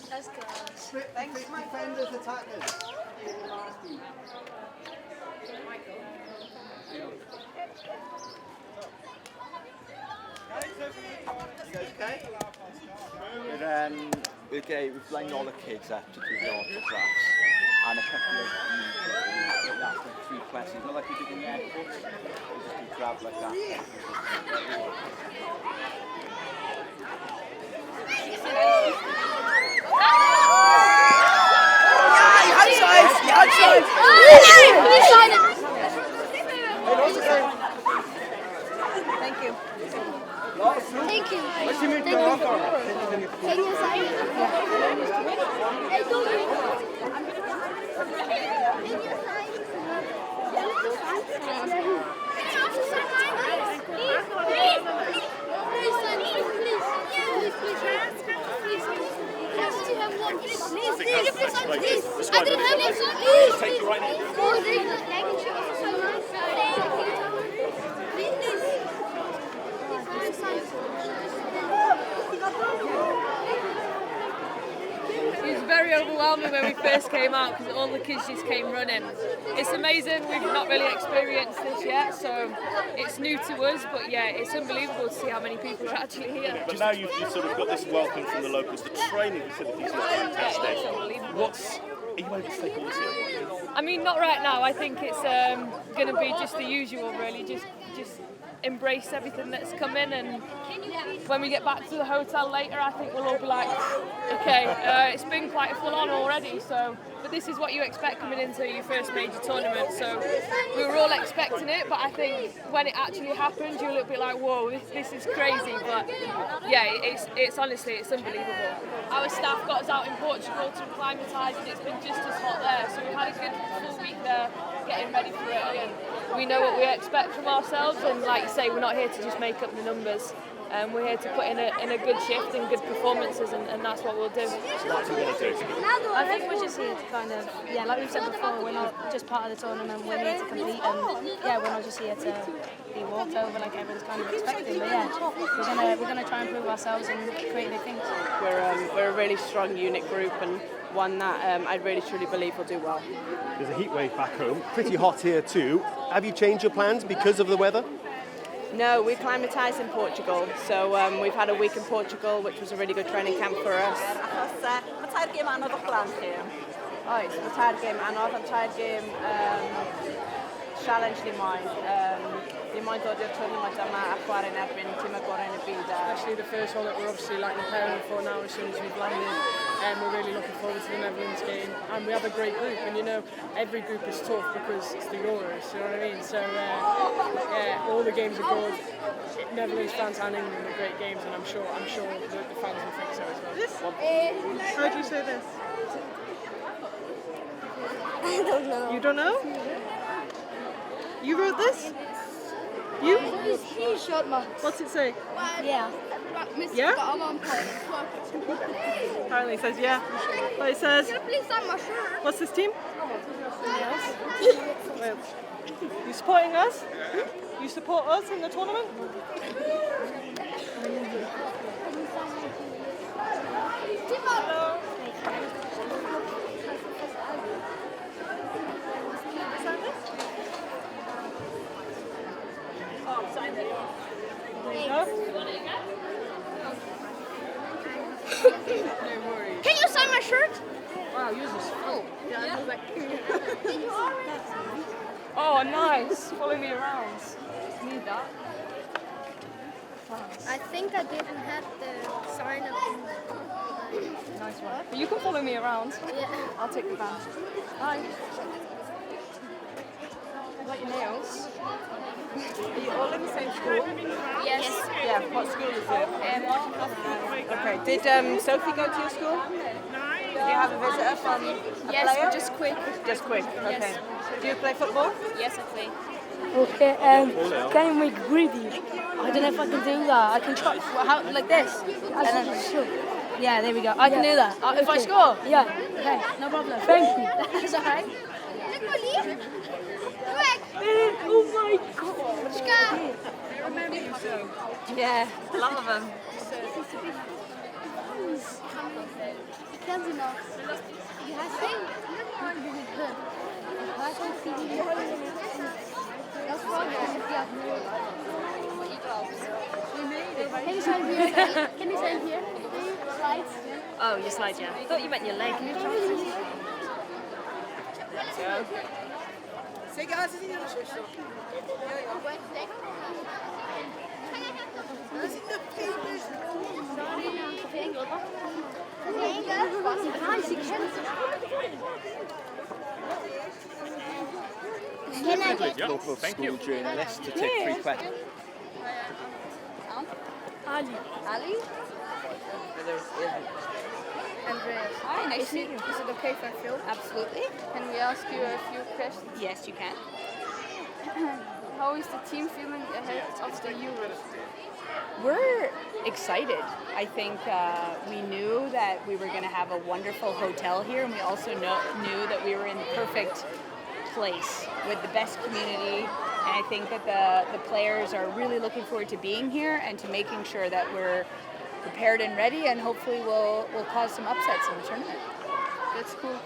That's class. Thanks, defenders, attackers. You guys okay? We're lining all the kids up to do the autographs and a couple of kids after 3 questions. Not like we did in the airport. We just do grab like that. Thank you. Thank you. Can you sign it? Hey, don't I didn't have one, please. Take you right now. It was very overwhelming when we first came out because all the kids just came running. It's amazing, we've not really experienced this yet, so it's new to us, but yeah, it's unbelievable to see how many people are actually here. But now you've sort of got this welcome from the locals. The training facilities look fantastic. It's unbelievable. Are you able to take all this in? I mean, not right now. I think it's going to be just the usual, really. Just embrace everything that's coming, and when we get back to the hotel later, I think we'll all be like, okay, it's been quite full on already. So, but this is what you expect coming into your first major tournament. So we were all expecting it, but I think when it actually happens, you're a little bit like, whoa, this is crazy. But yeah, it's honestly, it's unbelievable. Our staff got us out in Portugal to acclimatise, and it's been just as hot there. So we've had a good full week there, getting ready for it, and we know what we expect from ourselves. And like you say, we're not here to just make up the numbers. We're here to put in a good shift and good performances, and that's what we'll do. So what are you going to do? I think we're just here to kind of, yeah, like we've said before, we're not just part of the tournament, we're here to compete, and yeah, we're not just here to be walked over like everyone's kind of expecting, but yeah, we're gonna try and prove ourselves and create big things. We're a really strong unit group, and one that I really truly believe will do well. There's a heat wave back home, pretty hot here too. Have you changed your plans because of the weather? No, we acclimatised in Portugal, so we've had a week in Portugal, which was a really good training camp for us. Mae tair gêm anodd o'ch blant chi? Oes, mae tair gêm anodd, ond tair gêm challenge ni moyn. Ni moyn dod i'r tournament yma a chwarae'n erbyn tîm y gorau yn y byd. Especially the first one that we're obviously like preparing for now as soon as we've landed. We're really looking forward to the Netherlands game, and we have a great group, and you know, every group is tough because it's the Euros, you know what I mean? So yeah, all the games are good. Netherlands, France and England are great games, and I'm sure the fans will think so as well. How do you say this? I don't know. You don't know? You wrote this? You? He showed me. What's it say? Yeah. Yeah? Apparently it says yeah. But it says, Can you please sign my shirt? what's this team? Well, you supporting us? You support us in the tournament? Hello. There you go. Can you sign my shirt? Wow, yours is full. Yeah. Oh, nice. Follow me around. Need that. I think I didn't have the sign of Nice one. But you can follow me around. Yeah. I'll take the van. Bye. Like your nails. Are you all in the same school? Yes. Yeah, what school is it? Okay, did Sophie go to your school? Do you have a visitor from a player? Just quick. Just quick, okay. Yes. Do you play football? Yes, I play. Okay, can you make greedy? I don't know if I can do that. I can try, how, like this? And then, yeah, there we go. I can do that. If I score? Yeah. Okay, no problem. Thank you. That's alright. remember you, so. Yeah, a lot of them. Ik ken ze nog. Die gaat zien. Dat is wel Can you sign here? Can you sign here? Slides? Oh, your slides, yeah. I thought you meant your leg. Say guys, is in your shirt. Local school journalist to take 3 questions. Ali. Ali? Andreas. Hi, nice to meet you. Is it okay if I film? Absolutely. Can we ask you a few questions? Yes, you can. How is the team feeling ahead of the Euros? We're excited. I think we knew that we were going to have a wonderful hotel here, and we also knew that we were in the perfect place with the best community. And I think that the players are really looking forward to being here and to making sure that we're prepared and ready, and hopefully we'll cause some upsets in the tournament. That's cool.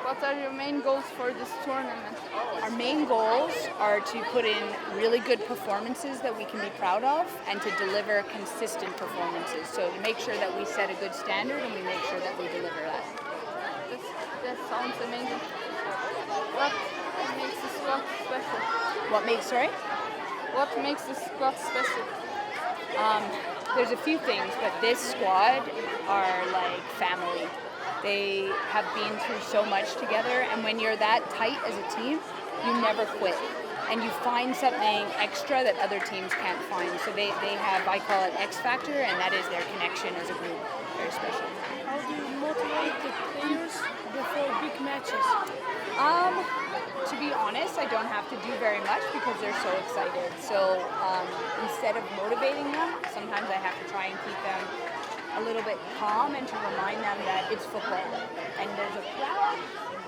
What are your main goals for this tournament? Our main goals are to put in really good performances that we can be proud of and to deliver consistent performances. So to make sure that we set a good standard and we make sure that we deliver that. That sounds amazing. What makes the squad special? What makes, sorry? What makes the squad special? There's a few things, but this squad are like family. They have been through so much together, and when you're that tight as a team, you never quit. And you find something extra that other teams can't find. So they have, I call it X Factor, and that is their connection as a group. Very special. How do you motivate the players before big matches? To be honest, I don't have to do very much because they're so excited. So instead of motivating them, sometimes I have to try and keep them a little bit calm and to remind them that it's football. And there's a crowd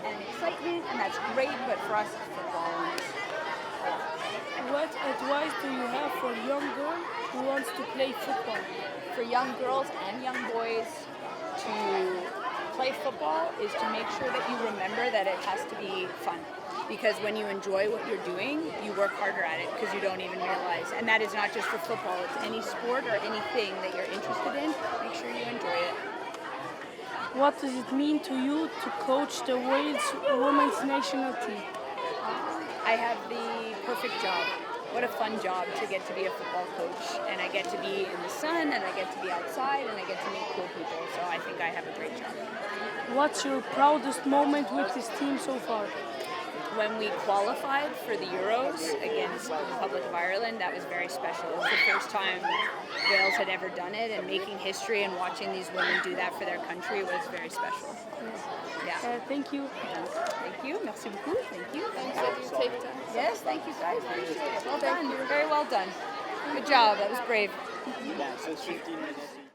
and excitement, and that's great, but for us, it's football. What advice do you have for a young girl who wants to play football? For young girls and young boys to play football is to make sure that you remember that it has to be fun. Because when you enjoy what you're doing, you work harder at it because you don't even realize. And that is not just for football, it's any sport or anything that you're interested in. Make sure you enjoy it. What does it mean to you to coach the Wales women's national team? I have the perfect job. What a fun job to get to be a football coach. And I get to be in the sun, and I get to be outside, and I get to meet cool people. So I think I have a great job. What's your proudest moment with this team so far? When we qualified for the Euros against the Republic of Ireland, that was very special. It was the first time Wales had ever done it, and making history and watching these women do that for their country was very special. Yeah. Thank you. Thank you. Merci beaucoup. Thank you. Thanks that you take time. Yes, thank you guys. Appreciate it. Well done. Very well done. Good job. That was brave. Yeah, so it's 15 minutes.